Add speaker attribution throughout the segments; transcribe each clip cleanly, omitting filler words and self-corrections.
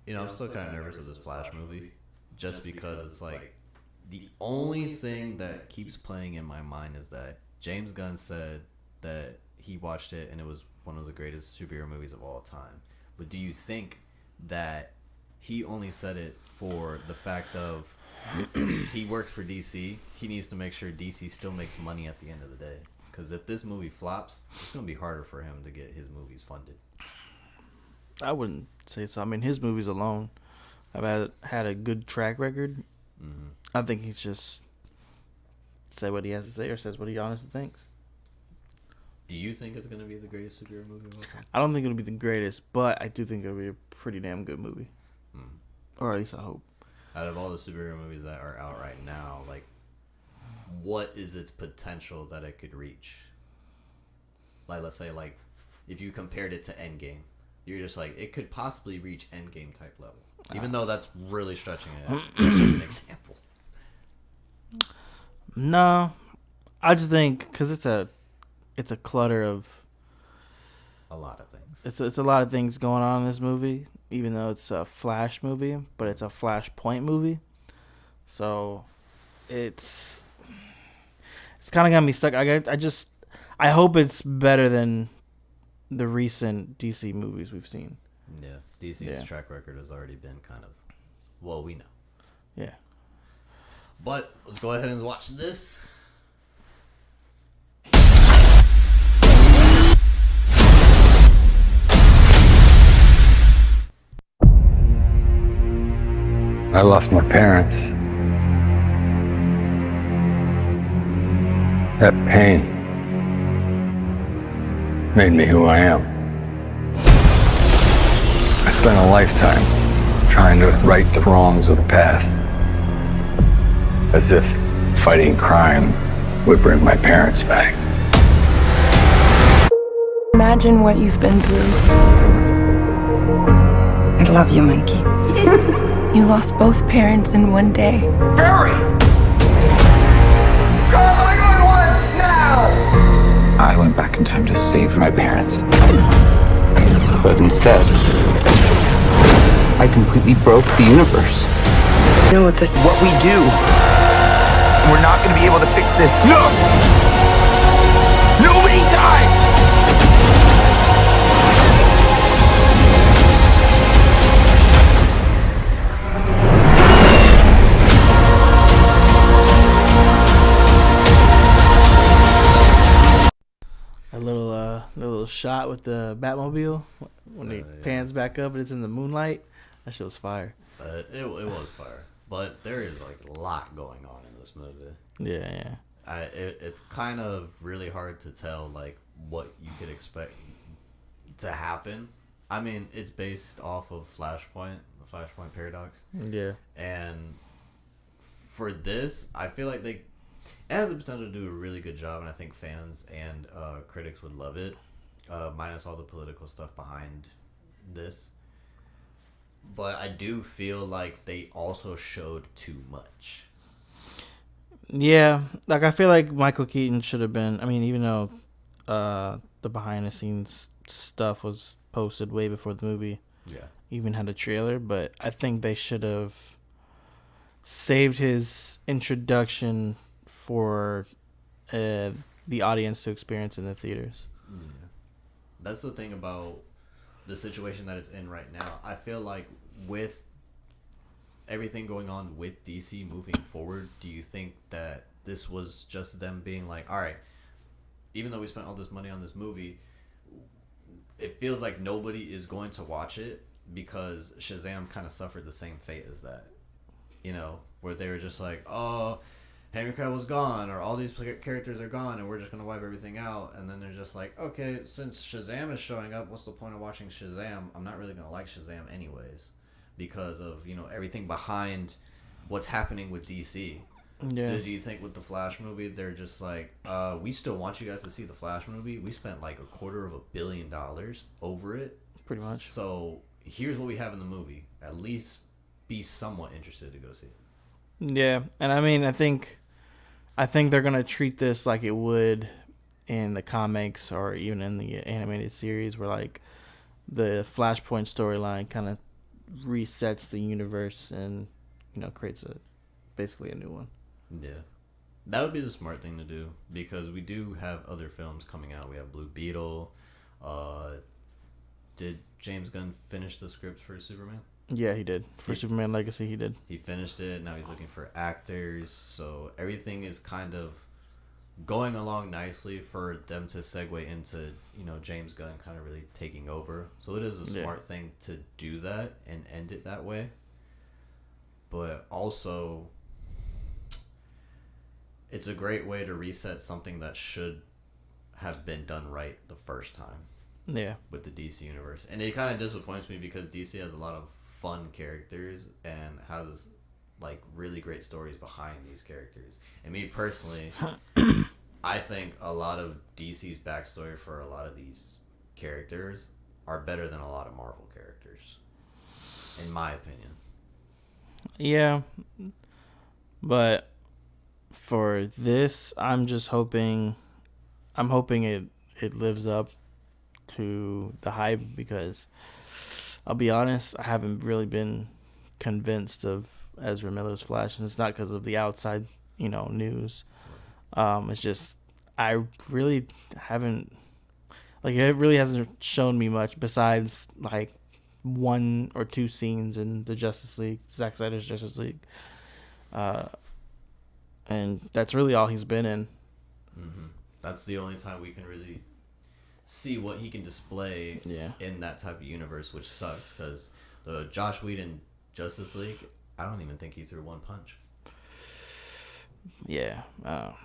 Speaker 1: I'm still kind of nervous of this Flash movie, just because it's like the only thing that keeps playing in my mind is that James Gunn said that he watched it and it was one of the greatest superhero movies of all time. But do you think that he only said it for the fact of he works for DC? He needs to make sure DC still makes money at the end of the day. Because if this movie flops, it's going to be harder for him to get his movies funded.
Speaker 2: I wouldn't say so. I mean, his movies alone have had a good track record.
Speaker 1: Mm-hmm.
Speaker 2: I think he's just said what he has to say or says what he honestly thinks.
Speaker 1: Do you think it's going to be the greatest superhero movie of all time?
Speaker 2: I don't think it'll be the greatest, but I do think it'll be a pretty damn good movie. Or at least I hope.
Speaker 1: Out of all the superhero movies that are out right now, like, what is its potential that it could reach? Like, let's say, like, if you compared it to Endgame, you're just like, it could possibly reach Endgame type level. Even though that's really stretching it. It's just an example.
Speaker 2: No, I just think because it's a clutter of
Speaker 1: a lot of things.
Speaker 2: It's a lot of things going on in this movie, even though it's a Flash movie, but it's a Flashpoint movie. So it's kind of got me stuck. I hope it's better than the recent DC movies we've seen.
Speaker 1: Yeah, DC's track record has already been kind of, well, we know.
Speaker 2: Yeah.
Speaker 1: But let's go ahead and watch this.
Speaker 3: I lost my parents. That pain made me who I am. I spent a lifetime trying to right the wrongs of the past. As if fighting crime would bring my parents back.
Speaker 4: Imagine what you've been through.
Speaker 5: I love you, Monkey.
Speaker 4: You lost both parents in one day.
Speaker 3: Barry! Call 911 now!
Speaker 5: I went back in time to save my parents.
Speaker 6: But instead, I completely broke the universe.
Speaker 5: You know what this is?
Speaker 6: What we do. We're not going to be able to fix this. No! Nobody dies!
Speaker 2: A little shot with the Batmobile when it pans back up and it's in the moonlight. That shit was fire.
Speaker 1: It was fire. But there is like a lot going on in this movie.
Speaker 2: Yeah.
Speaker 1: It's kind of really hard to tell like what you could expect to happen. I mean, it's based off of Flashpoint, the Flashpoint paradox.
Speaker 2: Yeah.
Speaker 1: And for this, I feel like it has the potential to do a really good job, and I think fans and critics would love it, minus all the political stuff behind this. But I do feel like they also showed too much.
Speaker 2: Yeah, like I feel like Michael Keaton should have been. I mean, even though the behind the scenes stuff was posted way before the movie, even had a trailer, but I think they should have saved his introduction for the audience to experience in the theaters.
Speaker 1: Yeah. That's the thing about the situation that it's in right now. I feel like with everything going on with DC moving forward, do you think that this was just them being like, all right, even though we spent all this money on this movie, it feels like nobody is going to watch it because Shazam kind of suffered the same fate as that, where they were just like, oh, Henry Cavill's gone, or all these characters are gone, and we're just going to wipe everything out. And then they're just like, okay, since Shazam is showing up, what's the point of watching Shazam? I'm not really going to like Shazam anyways, because of, everything behind what's happening with DC.
Speaker 2: Yeah.
Speaker 1: So do you think with the Flash movie, they're just like, we still want you guys to see the Flash movie. We spent like $250 million over it.
Speaker 2: Pretty much.
Speaker 1: So here's what we have in the movie. At least be somewhat interested to go see it.
Speaker 2: Yeah, and I mean, I think they're gonna treat this like it would in the comics or even in the animated series, where like the Flashpoint storyline kind of resets the universe and creates basically a new one.
Speaker 1: Yeah. That would be the smart thing to do, because we do have other films coming out. We have Blue Beetle. Did James Gunn finish the script for Superman?
Speaker 2: Yeah, he did. For Superman Legacy, he did.
Speaker 1: He finished it. Now he's looking for actors. So everything is kind of going along nicely for them to segue into, James Gunn kind of really taking over. So it is a smart thing to do that and end it that way. But also, it's a great way to reset something that should have been done right the first time.
Speaker 2: Yeah.
Speaker 1: With the DC universe. And it kind of disappoints me because DC has a lot of fun characters and has like really great stories behind these characters. And me personally, I think a lot of DC's backstory for a lot of these characters are better than a lot of Marvel characters, in my opinion.
Speaker 2: Yeah. But for this, I'm hoping it lives up to the hype, because I'll be honest, I haven't really been convinced of Ezra Miller's Flash, and it's not because of the outside, news. It's just I really haven't, it really hasn't shown me much besides like 1 or 2 scenes in the Justice League, Zack Snyder's Justice League, and that's really all he's been in.
Speaker 1: Mm-hmm. That's the only time we can really see what he can display in that type of universe, which sucks, because the Josh Whedon Justice League, I don't even think he threw one punch.
Speaker 2: Yeah.
Speaker 1: I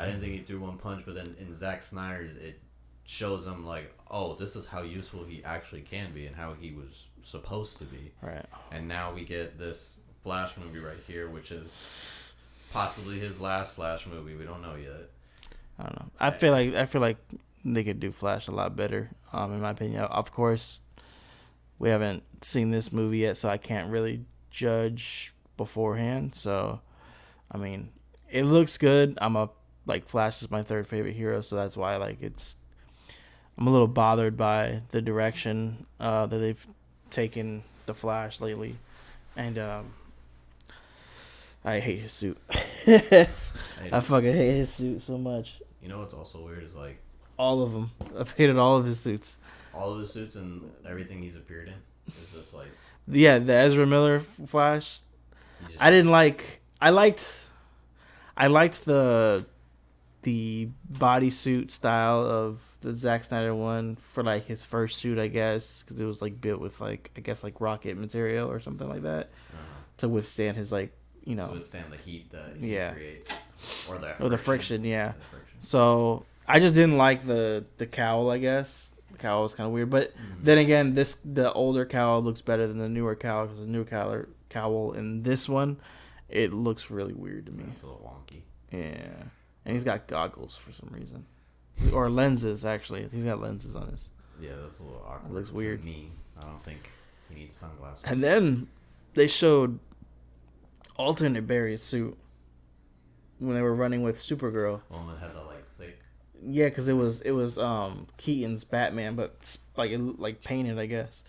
Speaker 1: didn't think he threw one punch, but then in Zack Snyder's, it shows him like, oh, this is how useful he actually can be and how he was supposed to be.
Speaker 2: Right.
Speaker 1: And now we get this Flash movie right here, which is possibly his last Flash movie. We don't know yet.
Speaker 2: I don't know. I feel like they could do Flash a lot better, in my opinion. Of course, we haven't seen this movie yet, so I can't really judge beforehand. So, I mean, it looks good. Flash is my 3rd favorite hero, so that's why I'm a little bothered by the direction that they've taken the Flash lately, and I hate his suit. I fucking hate his suit so much.
Speaker 1: You know what's also weird is like
Speaker 2: all of them. I've hated all of his suits.
Speaker 1: All of his suits and everything he's appeared in is just like,
Speaker 2: the Ezra Miller Flash. I didn't like. I liked the bodysuit style of the Zack Snyder one for like his first suit, I guess, because it was like built with like rocket material or something like that to withstand his to
Speaker 1: withstand the heat that he creates or
Speaker 2: the friction. So I just didn't like the cowl. I guess the cowl was kind of weird, but then again, the older cowl looks better than the newer cowl, because the newer cowl in this one, it looks really weird to me.
Speaker 1: It's a little wonky.
Speaker 2: Yeah, and he's got goggles for some reason, or lenses. Actually, he's got lenses on his.
Speaker 1: Yeah, that's a little awkward.
Speaker 2: It looks weird.
Speaker 1: To me, I don't think he needs sunglasses.
Speaker 2: And then they showed alternate Barry's suit when they were running with Supergirl.
Speaker 1: One that had the thick.
Speaker 2: Yeah, because it was Keaton's Batman, but like painted, I guess,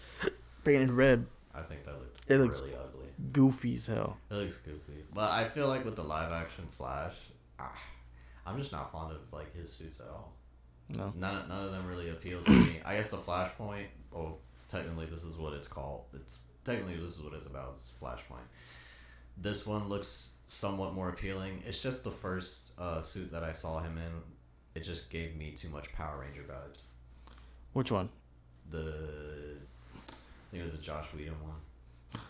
Speaker 2: painted red.
Speaker 1: I think that looked
Speaker 2: really
Speaker 1: ugly,
Speaker 2: goofy as hell.
Speaker 1: It looks goofy, but I feel like with the live action Flash, I'm just not fond of his suits at all.
Speaker 2: No,
Speaker 1: none of them really appeal to me. I guess the Flashpoint. Oh, technically this is what it's called. This is what it's about. It's Flashpoint. This one looks somewhat more appealing. It's just the first suit that I saw him in. It just gave me too much Power Ranger vibes.
Speaker 2: Which one?
Speaker 1: I think it was the Josh Whedon one.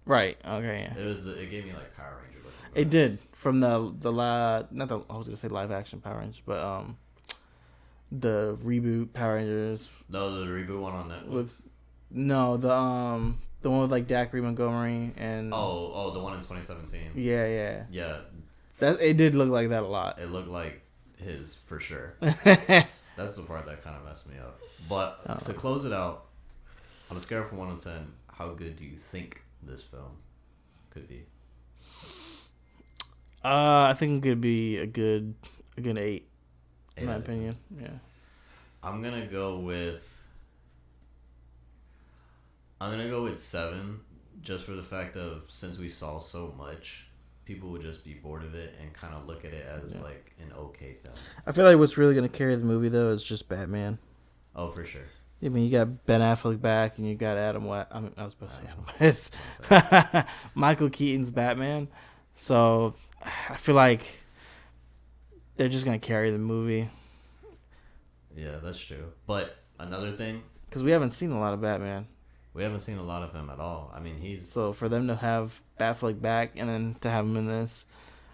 Speaker 2: Right. Okay. Yeah.
Speaker 1: It gave me Power Ranger looking vibes.
Speaker 2: It did from I was gonna say live action Power Rangers, but the reboot Power Rangers.
Speaker 1: No, the reboot one on Netflix.
Speaker 2: The one with Dacre Montgomery and
Speaker 1: the one in 2017.
Speaker 2: Yeah.
Speaker 1: That
Speaker 2: it did look like that a lot.
Speaker 1: It looked like his for sure. That's the part that kind of messed me up. But to close it out, on a scale from 1 to 10, how good do you think this film could be?
Speaker 2: I think it could be a good 8 in my opinion. 10. Yeah.
Speaker 1: I'm gonna go with 7, just for the fact of since we saw so much, people would just be bored of it and kind of look at it as like an okay film.
Speaker 2: I feel like what's really gonna carry the movie though is just Batman.
Speaker 1: Oh, for sure.
Speaker 2: I mean, you got Ben Affleck back, and you got Adam West. I mean, I was about to say Adam West. Michael Keaton's Batman. So I feel like they're just gonna carry the movie.
Speaker 1: Yeah, that's true. But another thing,
Speaker 2: because we haven't seen a lot of Batman.
Speaker 1: We haven't seen a lot of him at all. I mean, he's
Speaker 2: so for them to have Affleck back and then to have him in this,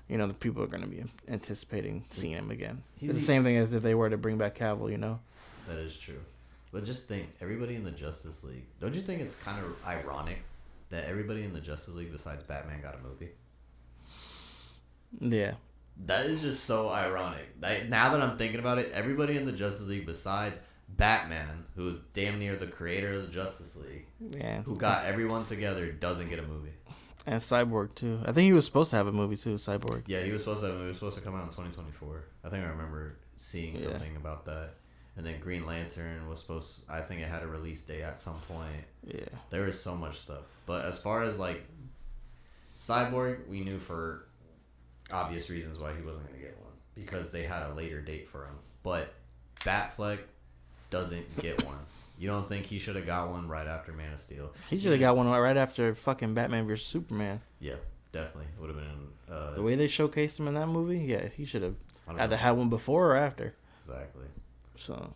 Speaker 2: you know, the people are going to be anticipating seeing him again. It's the same thing as if they were to bring back Cavill, you know. That
Speaker 1: is true. But just think, everybody in the Justice League. Don't you think it's kind of ironic that everybody in the Justice League besides Batman got a movie?
Speaker 2: Yeah.
Speaker 1: That is just so ironic. Now that I'm thinking about it, everybody in the Justice League besides Batman, who is damn near the creator of the Justice League, who got everyone together, doesn't get a movie.
Speaker 2: And Cyborg too. I think he was supposed to have a movie too, Cyborg.
Speaker 1: Yeah, he was supposed to. It was supposed to come out in 2024. I think I remember seeing something about that. And then Green Lantern was supposed. I think it had a release date at some point.
Speaker 2: Yeah,
Speaker 1: there was so much stuff. But as far as like Cyborg, we knew for obvious reasons why he wasn't going to get one because they had a later date for him. But Batfleck doesn't get one. You don't think he should have got one right after Man of Steel?
Speaker 2: He should have got one right after fucking Batman vs Superman.
Speaker 1: Yeah, definitely. It would have been...
Speaker 2: the way they showcased him in that movie, yeah, he should have either had one before or after.
Speaker 1: Exactly.
Speaker 2: So...